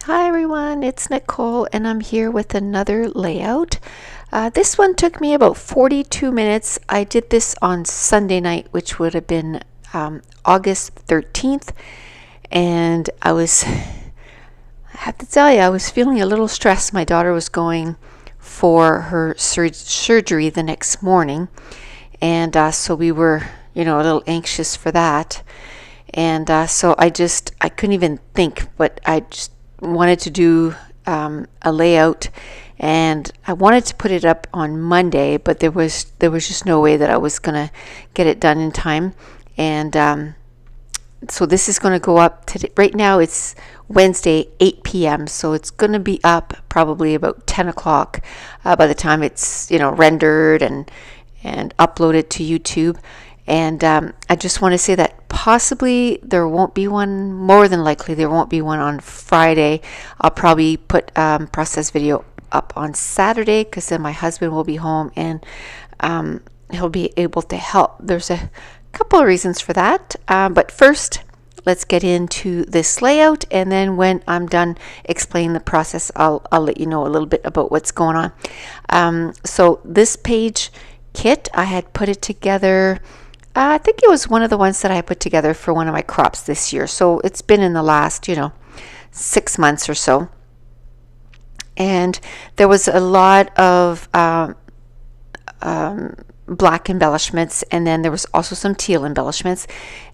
Hi everyone, it's Nicole and I'm here with another layout. This one took me about 42 minutes. I did this on Sunday night, which would have been August 13th, and I have to tell you, I was feeling a little stressed. My daughter was going for her surgery the next morning, and so we were, a little anxious for that. And so I couldn't even think, but I just wanted to do a layout, and I wanted to put it up on Monday, but there was just no way that I was gonna get it done in time. And so this is going to go up today. Right now it's Wednesday 8 p.m. so it's going to be up probably about 10 o'clock by the time it's rendered and uploaded to YouTube. And I just want to say that possibly there won't be one. More than likely there won't be one on Friday. I'll probably put process video up on Saturday, because then my husband will be home and he'll be able to help. There's a couple of reasons for that, but first let's get into this layout, and then when I'm done explaining the process, I'll let you know a little bit about what's going on. So this page kit, I had put it together. I think it was one of the ones that I put together for one of my crops this year. So it's been in the last, 6 months or so. And there was a lot of black embellishments, and then there was also some teal embellishments.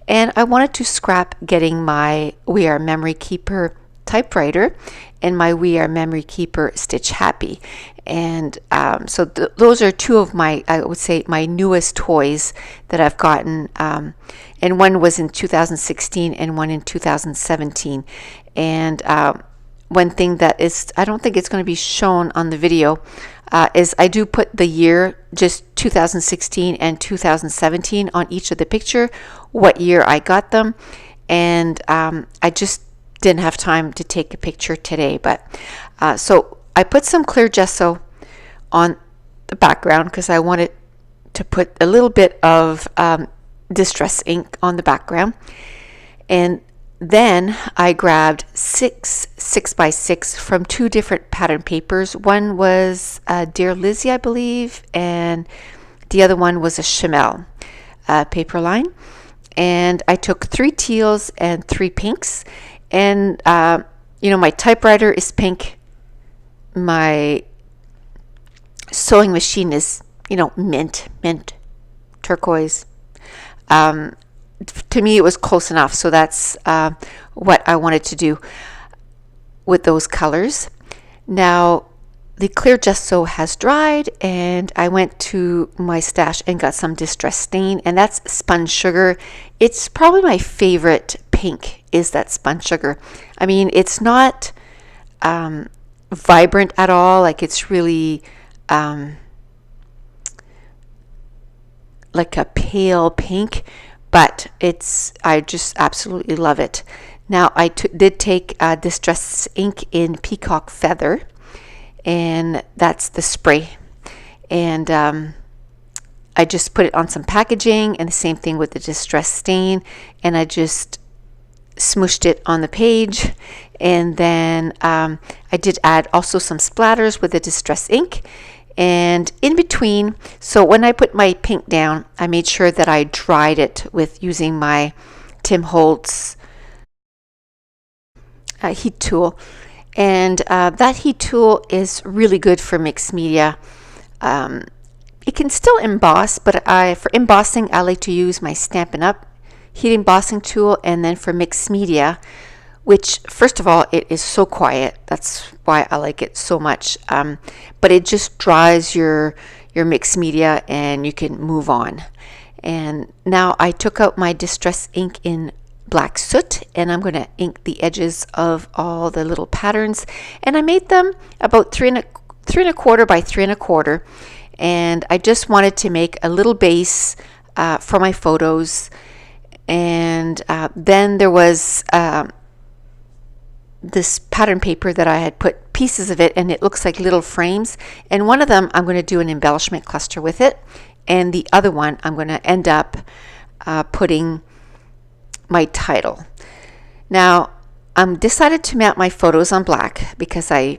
And I wanted to scrap getting my We Are Memory Keeper typewriter and my We Are Memory Keeper Stitch Happy. And so those are two of my, I would say, my newest toys that I've gotten. And one was in 2016 and one in 2017. And one thing that is, I don't think it's going to be shown on the video, is I do put the year, just 2016 and 2017 on each of the picture, what year I got them. And I just didn't have time to take a picture today, but so I put some clear gesso on the background because I wanted to put a little bit of distress ink on the background. And then I grabbed 6x6 from two different pattern papers. One was Dear Lizzie, I believe, and the other one was a Chamel paper line. And I took 3 teals and 3 pinks. And my typewriter is pink. My sewing machine is mint turquoise. To me it was close enough, so that's what I wanted to do with those colors. Now the clear gesso has dried, and I went to my stash and got some distress stain, and that's spun sugar. It's probably my favorite pink, is that spun sugar. I mean, it's not vibrant at all, like it's really like a pale pink, but I just absolutely love it. Now I did take distress ink in Peacock Feather, and that's the spray, and I just put it on some packaging, and the same thing with the distress stain, and I just smooshed it on the page. And then I did add also some splatters with the distress ink, and in between, so when I put my pink down, I made sure that I dried it with using my Tim Holtz heat tool. And that heat tool is really good for mixed media. It can still emboss, but for embossing I like to use my Stampin' Up! Heat embossing tool. And then for mixed media, which first of all, it is so quiet, that's why I like it so much, but it just dries your mixed media and you can move on. And now I took out my distress ink in black soot, and I'm going to ink the edges of all the little patterns, and I made them about 3 1/4 by 3 1/4, and I just wanted to make a little base for my photos. And then there was this pattern paper that I had put pieces of it, and it looks like little frames, and one of them I'm going to do an embellishment cluster with it, and the other one I'm going to end up putting my title. Now decided to mount my photos on black because I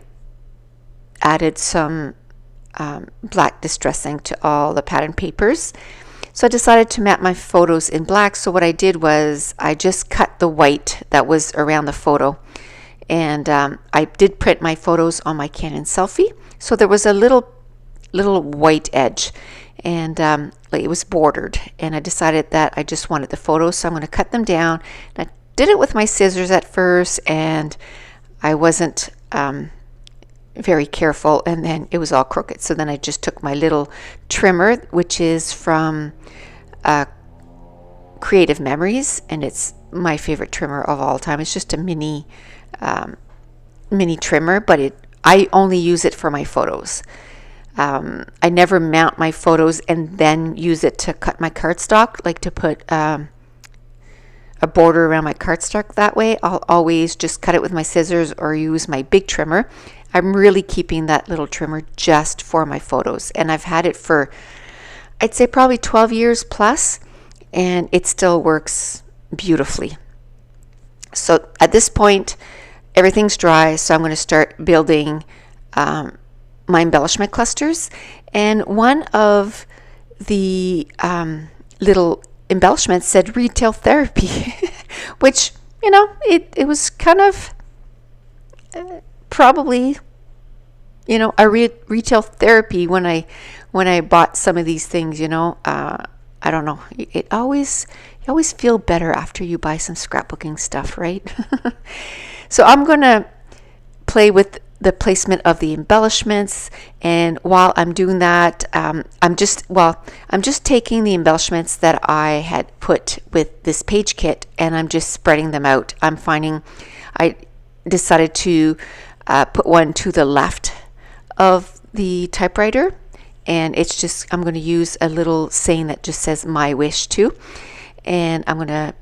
added some black distressing to all the pattern papers. So I decided to mount my photos in black. So what I did was I just cut the white that was around the photo. And I did print my photos on my Canon selfie. So there was a little white edge, and it was bordered. And I decided that I just wanted the photos, so I'm going to cut them down. And I did it with my scissors at first, and I wasn't very careful, and then it was all crooked. So then I just took my little trimmer, which is from Creative Memories, and it's my favorite trimmer of all time. It's just a mini trimmer, but I only use it for my photos. I never mount my photos and then use it to cut my cardstock, like to put a border around my cardstock that way. I'll always just cut it with my scissors or use my big trimmer. I'm really keeping that little trimmer just for my photos, and I've had it for, I'd say, probably 12 years plus, and it still works beautifully. So at this point, everything's dry, so I'm going to start building my embellishment clusters. And one of the little embellishments said retail therapy, which, it was kind of probably, a retail therapy when I bought some of these things. I don't know. You always feel better after you buy some scrapbooking stuff, right? So I'm going to play with the placement of the embellishments, and while I'm doing that, I'm just taking the embellishments that I had put with this page kit, and I'm just spreading them out. I decided to put one to the left of the typewriter, and I'm going to use a little saying that just says "My Wish" too, and I'm going to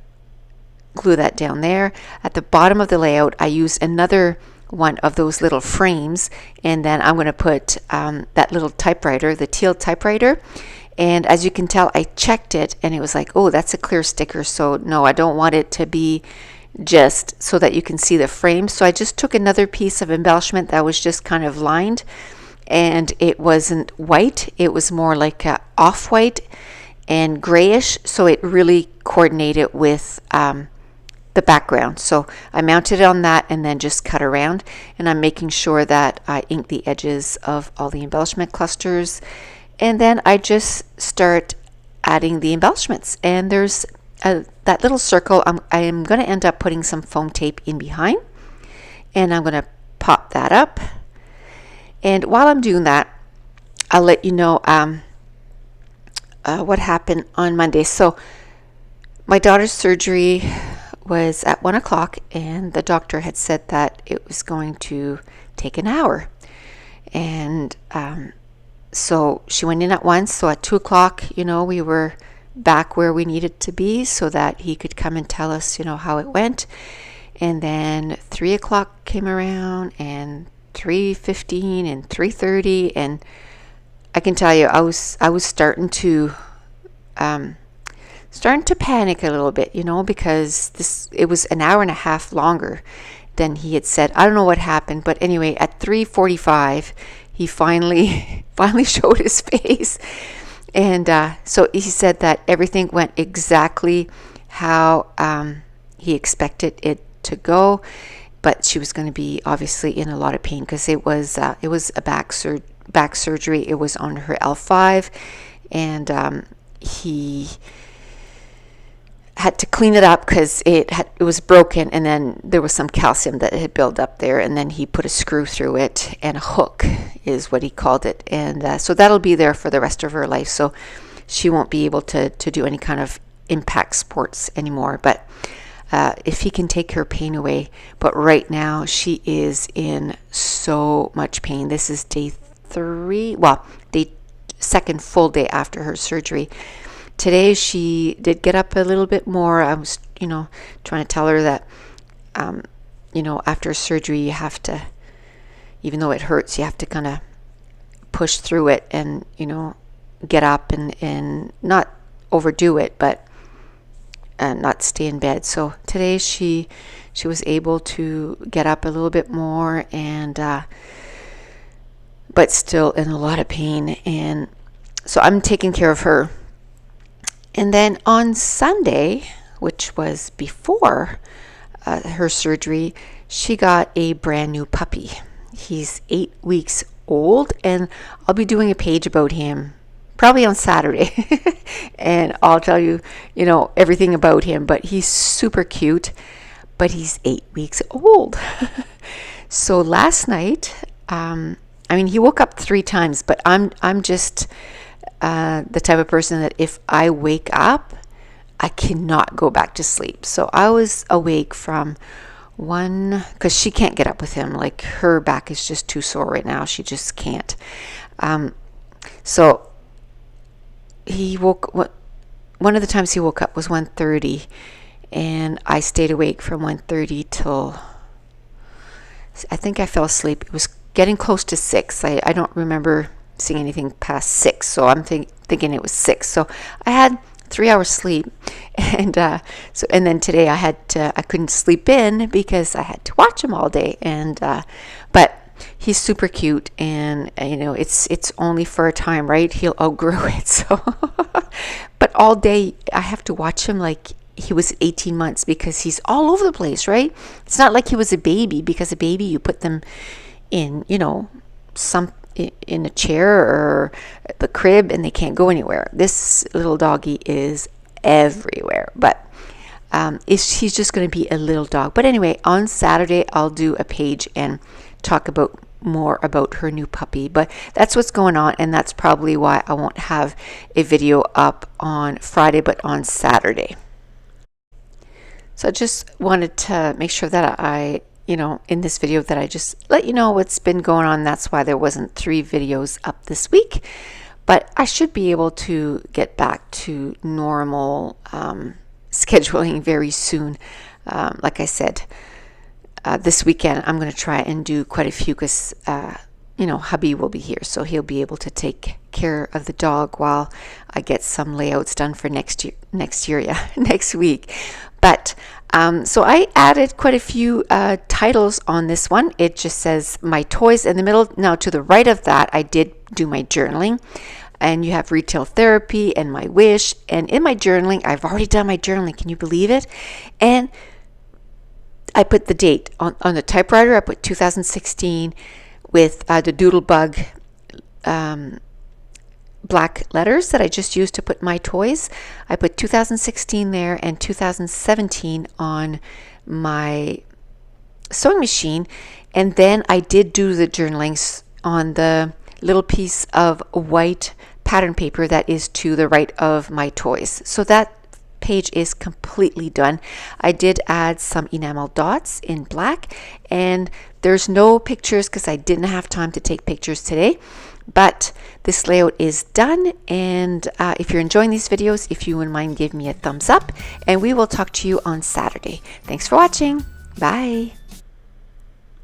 glue that down there. At the bottom of the layout, I use another one of those little frames, and then I'm going to put that little typewriter, the teal typewriter. And as you can tell, I checked it, and it was like, oh, that's a clear sticker, so no, I don't want it to be just so that you can see the frame. So I just took another piece of embellishment that was just kind of lined, and it wasn't white, it was more like a off-white and grayish, so it really coordinated with the background. So I mounted it on that and then just cut around, and I'm making sure that I ink the edges of all the embellishment clusters, and then I just start adding the embellishments. And there's that little circle. I am going to end up putting some foam tape in behind, and I'm going to pop that up. And while I'm doing that, I'll let you know what happened on Monday. So my daughter's surgery was at 1 o'clock, and the doctor had said that it was going to take an hour. And so she went in at 1. So at 2 o'clock, we were back where we needed to be so that he could come and tell us, how it went. And then 3 o'clock came around, and 3:15 and 3:30, and I can tell you, I was starting to panic a little bit, because it was an hour and a half longer than he had said. I don't know what happened, but anyway, at 3:45, he finally showed his face, and so he said that everything went exactly how he expected it to go, but she was going to be obviously in a lot of pain because it was a back surgery. It was on her L5, and he had to clean it up because it was broken, and then there was some calcium that had built up there, and then he put a screw through it, and a hook is what he called it, and so that'll be there for the rest of her life. So she won't be able to do any kind of impact sports anymore, but if he can take her pain away. But right now she is in so much pain. This is day 3, the second full day after her surgery. Today she did get up a little bit more. I was, trying to tell her that, after surgery you have to, even though it hurts, you have to kind of push through it and, get up and not overdo it, but not stay in bed. So today she she was able to get up a little bit more, and but still in a lot of pain. And so I'm taking care of her. And then on Sunday, which was before her surgery, she got a brand new puppy. He's 8 weeks old, and I'll be doing a page about him probably on Saturday. And I'll tell you, everything about him. But he's super cute, but he's 8 weeks old. So last night, he woke up 3 times, but I'm just the type of person that if I wake up, I cannot go back to sleep. So I was awake from 1, because she can't get up with him. Like, her back is just too sore right now. She just can't. So he woke. One of the times he woke up was 1:30, and I stayed awake from 1:30 till, I think I fell asleep. It was getting close to 6. I don't remember seeing anything past 6, so I'm thinking it was 6. So I had 3 hours sleep, and then today I couldn't sleep in because I had to watch him all day. And but he's super cute, and it's only for a time, right? He'll outgrow it. So but all day I have to watch him like he was 18 months, because he's all over the place, right? It's not like he was a baby, because a baby, you put them in in a chair or the crib, and they can't go anywhere. This little doggy is everywhere, but he's just going to be a little dog. But anyway, on Saturday I'll do a page and talk more about her new puppy. But that's what's going on, and that's probably why I won't have a video up on Friday, but on Saturday. So I just wanted to make sure that I in this video, that I just let you know what's been going on. That's why there wasn't 3 videos up this week, but I should be able to get back to normal scheduling very soon. Like I said, this weekend I'm going to try and do quite a few, because hubby will be here, so he'll be able to take care of the dog while I get some layouts done for next week. But so I added quite a few titles on this one. It just says my toys in the middle. Now to the right of that, I did do my journaling, and you have retail therapy and my wish. And in my journaling, I've already done my journaling. Can you believe it? And I put the date on the typewriter. I put 2016 with the Doodlebug black letters that I just used to put my toys. I put 2016 there and 2017 on my sewing machine, and then I did do the journalings on the little piece of white pattern paper that is to the right of my toys. So that page is completely done. I did add some enamel dots in black, and there's no pictures because I didn't have time to take pictures today. But this layout is done, and if you're enjoying these videos, if you wouldn't mind, give me a thumbs up, and we will talk to you on Saturday. Thanks for watching. Bye.